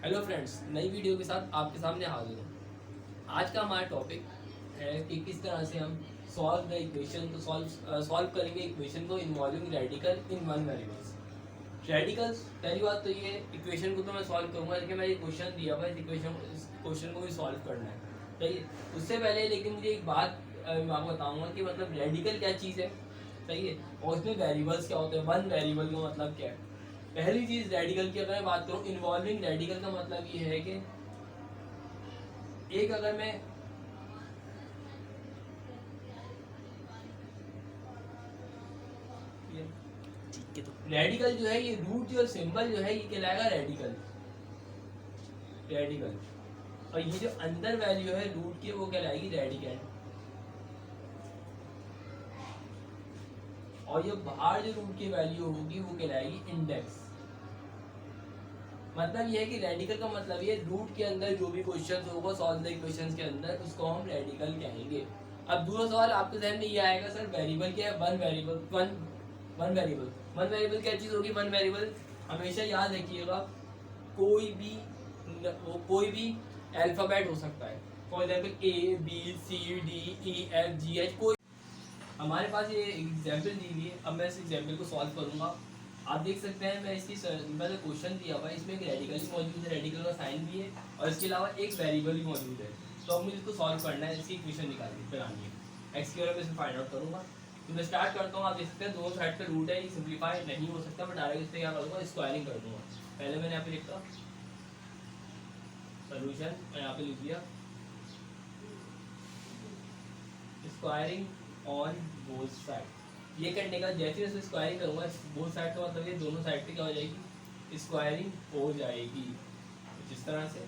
Hello friends, नई video के साथ आपके सामने हाजिर हूँ। आज का हमारा टॉपिक है कि किस तरह से हम सॉल्व द इक्वेशन को सॉल्व करेंगे इक्वेशन को involving radical in one variables. Radicals, पहली बात तो ये इक्वेशन को तो मैं सॉल्व करूँगा, लेकिन मैं ये क्वेश्चन दिया हुआ है, इस क्वेश्चन को भी सॉल्व करना है। सही है। उससे पहले लेकिन मुझे एक बात मैं आपको बताऊँगा कि मतलब रेडिकल क्या चीज़ है, सही है, और उसमें वेरिएबल्स क्या होते हैं, वन वेरिएबल का मतलब क्या है। पहली चीज रेडिकल की अगर मैं बात करूं, इन्वॉल्विंग रेडिकल का मतलब ये है कि एक अगर मैं रेडिकल जो है, ये रूट जो सिंबल जो है ये कहलाएगा रेडिकल। रेडिकल और ये जो अंदर वैल्यू है रूट की वो कहलाएगी रेडिकल, और ये बाहर जो रूट की वैल्यू होगी वो कहलाएगी इंडेक्स। मतलब ये है कि रेडिकल का मतलब ये रूट के अंदर जो भी क्वेश्चन होगा सॉल्व द इक्वेशंस के अंदर, उसको हम रेडिकल कहेंगे। अब दूसरा सवाल आपके जहन में ये आएगा, सर वेरिएबल क्या है? One variable. वन वेरिएबल क्या चीज होगी? वन वेरिएबल हमेशा याद रखिएगा, कोई भी अल्फाबेट हो सकता है। For example A B C D E F G H, कोई। हमारे पास ये एग्जाम्पल दी हुई है, अब मैं इस एग्जाम्पल को सॉल्व करूंगा। आप देख सकते हैं मैं इसकी मैंने क्वेश्चन दिया हुआ है, इसमें एक रेडिकल भी मौजूद है, रेडिकल का साइन भी है, और इसके अलावा एक वेरिएबल भी मौजूद है। तो अब मुझे इसको सॉल्व करना है, इसकी इक्वेशन बनानी है। एक्स की वैल्यू मैं इसमें फाइंड आउट करूँगा। तो मैं स्टार्ट करता हूँ। आप देख सकते हैं दोनों साइड पे रूट है, ये सिंप्लीफाई नहीं हो सकता, मैं डायरेक्ट इस पर क्या करूँगा, स्क्वायरिंग कर दूँगा। पहले मैंने यहाँ पे लिखा सोल्यूशन, मैं यहाँ पे लिख दिया स्क्वायरिंग ऑन बोथ साइड। ये करने का जैसे जैसे स्क्वायरिंग करूँगा बोथ साइड का मतलब ये दोनों साइड पे क्या हो जाएगी, स्क्वायरिंग हो जाएगी। जिस तरह से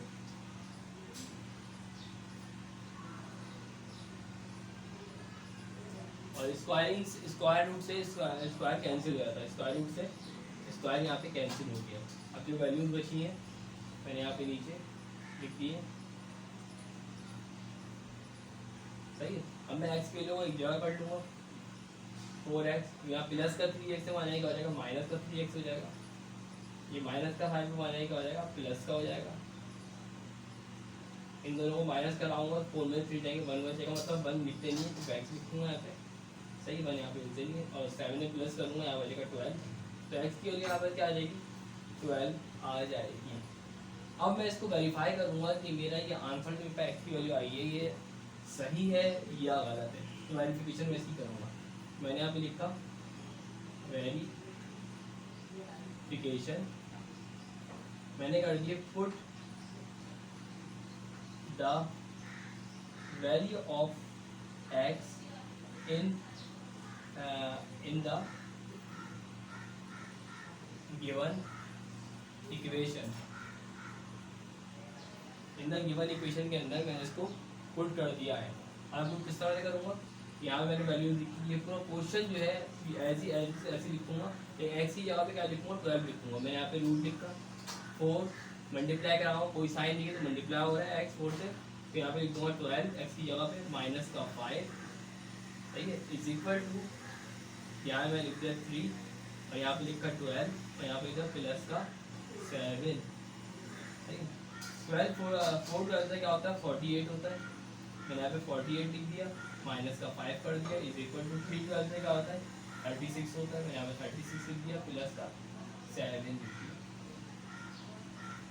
और स्क्वायरिंग, स्क्वायर रूट से स्क्वायर कैंसिल हो जाता है, स्क्वायर रूट से स्क्वायर यहाँ पे कैंसिल हो गया। अब जो वैल्यूज बची हैं मैंने यहाँ पे नीचे लिख दी है, सही है। अब मैं एक्स के लिए एक जगह कर लूँगा, 4x, यहाँ प्लस का 3x से माना क्या हो जाएगा, माइनस का 3x हो जाएगा। ये माइनस का 5 माना क्या हो जाएगा, प्लस का हो जाएगा। इन दोनों को माइनस कराऊंगा, 4 में 3 जाएंगे, 1 बचेगा, मतलब 1 लिखते नहीं है तो एक्स लिखूंगा यहाँ पे, सही। 1 यहाँ पे लिखते नहीं है, और 7 में प्लस करूँगा, यहाँ बचेगा 12। तो एक्स की वैल्यू यहाँ पर क्या आ जाएगी, 12 आ जाएगी। अब मैं इसको वेरीफाई करूँगा कि मेरा ये आंसर जो पे एक्स की वैल्यू आई है ये सही है या गलत है। तो वेरिफिकेशन मैं इसकी करूँगा। मैंने यहाँ पे लिखा वेरिफिकेशन, मैंने कर दिए put the value of x in the given equation. In the given equation के अंदर मैंने इसको पुट कर दिया है। अब पुट किस तरह से करूँगा, यहाँ मैंने वैल्यू लिखी, ये पूरा क्वेश्चन जो है ऐसी लिखूंगा। एक्स की जगह पे क्या लिखूंगा, 12 लिखूंगा। मैं यहाँ पे रूट लिखा 4 मल्टीप्लाई करा हूँ, कोई साइन नहीं है तो मल्टीप्लाई हो रहा है एक्स 4 से, तो यहाँ पे लिख दूंगा 12 एक्स की जगह पे माइनस का 5, सही है, इज इक्वल टू, यहाँ मैं लिख दिया 3, और यहाँ पे लिखा 12, और यहाँ पे लिखा प्लस का 7, सही है। 12 4 12 से क्या होता है, 48 होता है। मैंने यहाँ पे 48 लिख दिया, माइनस का 5 कर दिया, इज इक्वल टू 3 12 से क्या होता है, 36 होता है। मैं यहाँ पे 36 लिख दिया, प्लस का 7 लिख दिया।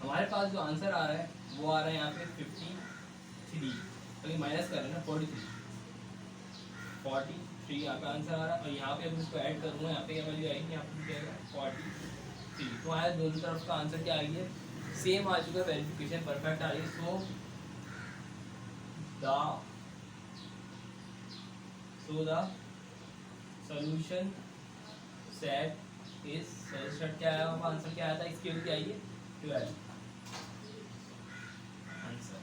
हमारे पास जो आंसर आ रहा है वो आ रहा है यहाँ पे 53, तो माइनस कर रहे हैं ना, 43 यहाँ पे आंसर आ रहा है। और यहाँ पे अब इसको ऐड करूँगा, यहाँ पे क्या वैल्यू आएगी, यहाँ पे क्या आएगा 43। तो हमारे दोनों तरफ का आंसर क्या आ गया, सेम आ चुका है, वेरिफिकेशन परफेक्ट आ रही है। So the solution set is set क्या आया, आंसर क्या आया था, इसकी वैल्यू क्या आई है 12 आंसर।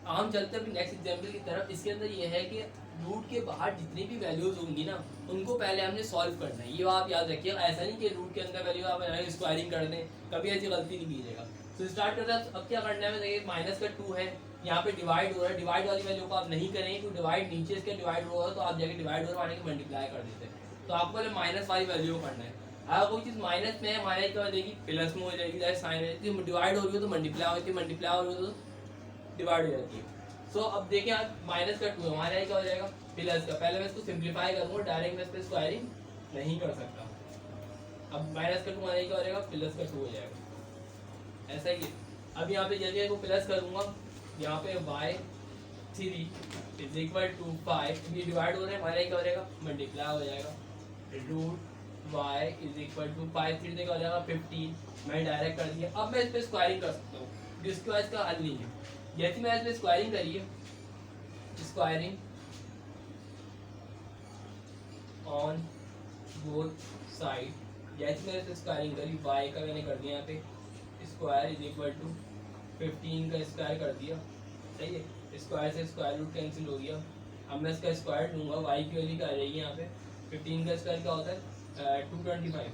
हम चलते हैं अपने नेक्स्ट एग्जाम्पल की तरफ। इसके अंदर ये है कि रूट के बाहर जितनी भी वैल्यूज होंगी ना उनको पहले हमने सॉल्व करना है। ये आप याद रखिए, ऐसा नहीं कि रूट के अंदर वैल्यू आप स्क्वायरिंग कर दें, कभी ऐसी गलती नहीं कीजिएगा। तो स्टार्ट करते हैं। अब क्या करना है, देखिए माइनस का 2 है, यहाँ पे डिवाइड हो रहा है, डिवाइड वाली वैल्यू को आप नहीं करेंगे क्योंकि डिवाइड नीचे इसके डिवाइड हो रहा है, तो आप जाके डिवाइड और माने के मल्टीप्लाई कर देते हैं। तो आपको पहले माइनस वाली वैल्यू को करना है। अगर कोई चीज़ माइनस में है हमारे क्या हो जाएगी प्लस में हो जाएगी, जैसे साइन है डिवाइड हो रही हो तो मल्टीप्लाई होती है, मल्टीप्लाई हो रही हो तो डिवाइड हो जाती है। सो अब देखिए आप माइनस का 2 है, हमारे यहाँ क्या हो जाएगा प्लस का। पहले मैं इसको सिंप्लीफाई करूँगा, डायरेक्ट मैं इस पर स्क्वायरिंग नहीं कर सकता। अब माइनस का 2 हमारे यहाँ क्या हो जाएगा प्लस का 2 हो जाएगा, ऐसा ही है। अब यहाँ पे जल्दी को प्लस करूँगा, यहाँ पे y3 इज इक्वल टू 5, ये डिवाइड हो रहा है हमारे यहाँ क्या हो जाएगा मल्टीप्लाई हो जाएगा, root y is equal to 5 3 का हो जाएगा 15, मैंने डायरेक्ट कर दिया। अब मैं इस पर स्क्वायरिंग कर सकता हूँ, जिसके बाद इसका हल नहीं है। जैसे मैं इस पर स्क्वायरिंग करिए, स्क्वायरिंग ऑन बोथ साइड, जैसे मैंने इस पर स्क्वायरिंग करी y का मैंने कर दिया यहाँ पे स्क्वायर इज इक्वल टू 15 का स्क्वायर कर दिया, सही है। स्क्वायर से स्क्वायर रूट कैंसिल हो गया। अब मैं इसका स्क्वायर लूँगा, y की वैल्यू क्या आ जाएगी यहाँ पे 15 का स्क्वायर क्या होता है 225।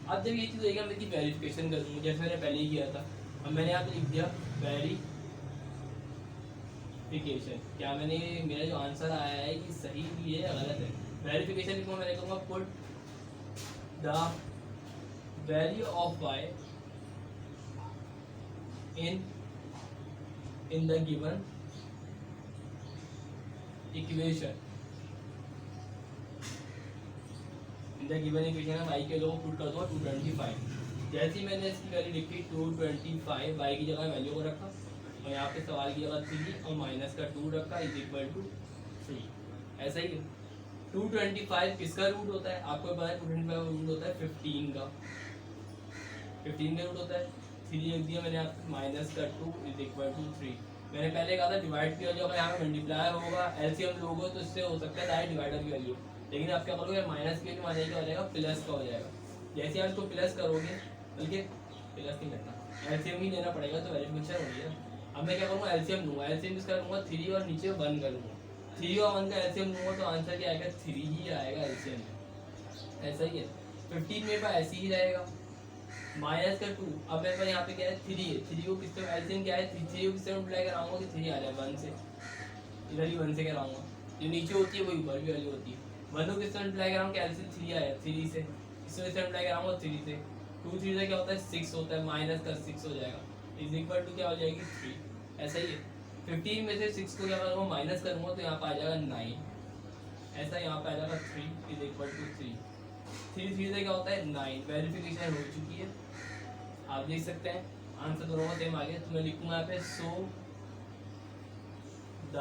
अब जब ये चीज़ होगी मैं इसकी वेरिफिकेशन कर दूँगा, जैसे मैंने पहले ही किया था। अब मैंने यहाँ पे लिख दिया वेरिफिकेशन, क्या मैंने मेरा जो आंसर आया है ये सही भी है या गलत है। वेरिफिकेशन लिखूँगा, मैंने कहूँगा put the value of y in the given equation, in the given equation है y के लोगों पुट कर दो 225। जैसे ही मैंने इसकी वैल्यू लिखी 225, y की जगह वैल्यू को रखा और यहाँ पे सवाल की जगह 3 और माइनस का 2 रखा इज इक्वल टू 3, ऐसा ही है। 225 किसका रूट होता है आपको पता है, 225 रूट होता है 15 का, 15 का रूट होता है 3 लिख दिया मैंने यहाँ माइनस का 2 इज इक्वल टू 3। मैंने पहले कहा था डिवाइड की वैल्यू अगर यहाँ पे मल्टीप्लाई होगा एलसीएम लोगे तो इससे हो सकता है डायरेक्ट डिवाइडर की वैल्यू, लेकिन आप क्या करोगे माइनस की वैल्यू मानेगा हो जाएगा प्लस का हो जाएगा। जैसे आप इसको प्लस करोगे, बल्कि प्लस नहीं करना एलसीएम ही लेना पड़ेगा तो वेरिफिकेशन हो गया। अब मैं क्या करूँगा एलसीएम लूँगा, एलसीएम इसका लूँगा 3 और नीचे 1 करूँगा, 3 और 1 का एलसीएम लूँगा तो आंसर क्या आएगा 3 ही आएगा एलसीएम में, ऐसा ही है। 15 मेरे पास ऐसे ही रहेगा माइनस का 2। अब मेरे पास यहाँ पे क्या है 3 है, 3 को किससे एलसीएम क्या है 3 को किससे मल्टीप्लाई कराऊंगा कि 3 आ जाए 1 से, इधर ही 1 से कराऊंगा, जो नीचे होती है वही ऊपर भी वैल्यू होती है। 1 को किससे मल्टीप्लाई कराऊंगा कि एलसीएम 3 आया 3 से, इससे मल्टीप्लाई कराऊंगा 3 से, 2 3 से क्या होता है 6 होता है, माइनस का 6 हो जाएगा इज इक्वल टू क्या हो जाएगी 3, ऐसा ही है। 15 में से 6 को क्या करूँगा माइनस करूँगा तो यहाँ पर आ जाएगा 9, ऐसा यहाँ पे आ जाएगा 3 इज इक्वल टू 3, 3 3 से क्या होता है 9। वेरिफिकेशन हो चुकी है, आप देख सकते हैं आंसर दोनों का सेम आ गया। तो मैं लिखूंगा यहाँ पे सो द